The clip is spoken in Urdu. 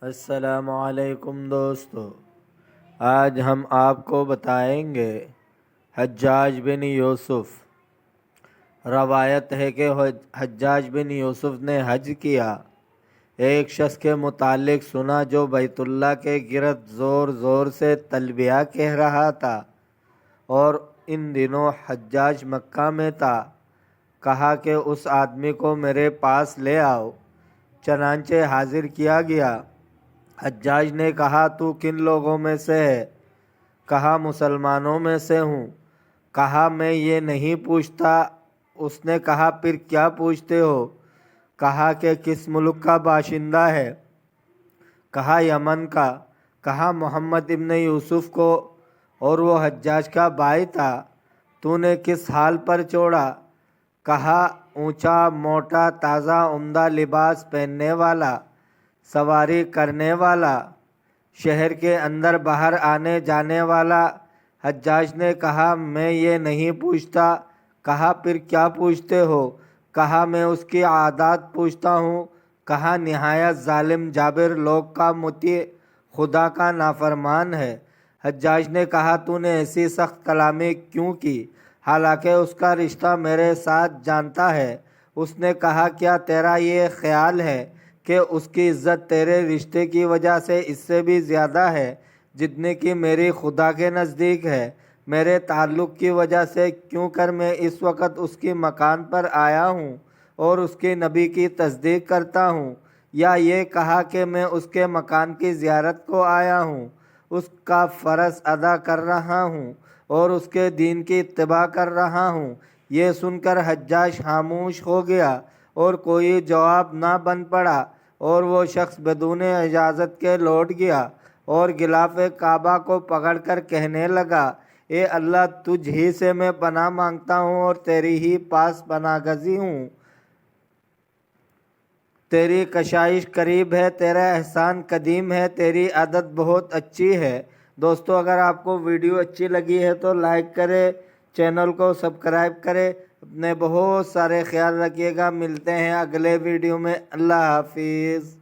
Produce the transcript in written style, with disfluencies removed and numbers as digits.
السلام علیکم دوستو، آج ہم آپ کو بتائیں گے حجاج بن یوسف۔ روایت ہے کہ حجاج بن یوسف نے حج کیا۔ ایک شخص کے متعلق سنا جو بیت اللہ کے گرد زور زور سے تلبیہ کہہ رہا تھا، اور ان دنوں حجاج مکہ میں تھا۔ کہا کہ اس آدمی کو میرے پاس لے آؤ۔ چنانچہ حاضر کیا گیا۔ حجاج نے کہا تو کن لوگوں میں سے ہے؟ کہا مسلمانوں میں سے ہوں۔ کہا میں یہ نہیں پوچھتا۔ اس نے کہا پھر کیا پوچھتے ہو؟ کہا کہ کس ملک کا باشندہ ہے؟ کہا یمن کا۔ کہا محمد ابن یوسف کو، اور وہ حجاج کا بھائی تھا۔ تو نے کس حال پر چھوڑا؟ کہا اونچا موٹا تازہ عمدہ لباس پہننے والا، سواری کرنے والا، شہر کے اندر باہر آنے جانے والا۔ حجاج نے کہا میں یہ نہیں پوچھتا۔ کہا پھر کیا پوچھتے ہو؟ کہا میں اس کی عادات پوچھتا ہوں۔ کہا نہایت ظالم جابر لوگ کا مطیع، خدا کا نافرمان ہے۔ حجاج نے کہا تو نے ایسی سخت کلامی کیوں کی، حالانکہ اس کا رشتہ میرے ساتھ جانتا ہے؟ اس نے کہا کیا تیرا یہ خیال ہے کہ اس کی عزت تیرے رشتے کی وجہ سے اس سے بھی زیادہ ہے جتنے کی میری خدا کے نزدیک ہے؟ میرے تعلق کی وجہ سے کیوں کر میں اس وقت اس کی مکان پر آیا ہوں اور اس کے نبی کی تصدیق کرتا ہوں، یا یہ کہا کہ میں اس کے مکان کی زیارت کو آیا ہوں، اس کا فرض ادا کر رہا ہوں اور اس کے دین کی اتباع کر رہا ہوں؟ یہ سن کر حجاج خاموش ہو گیا اور کوئی جواب نہ بن پڑا، اور وہ شخص بدون اجازت کے لوٹ گیا اور غلاف کعبہ کو پکڑ کر کہنے لگا اے اللہ، تجھ ہی سے میں پناہ مانگتا ہوں اور تیری ہی پاس پناہ گزین ہوں۔ تیری کشائش قریب ہے، تیرا احسان قدیم ہے، تیری عادت بہت اچھی ہے۔ دوستو، اگر آپ کو ویڈیو اچھی لگی ہے تو لائک کرے، چینل کو سبسکرائب کرے، اپنے بہت سارے خیال رکھیے گا۔ ملتے ہیں اگلے ویڈیو میں۔ اللہ حافظ۔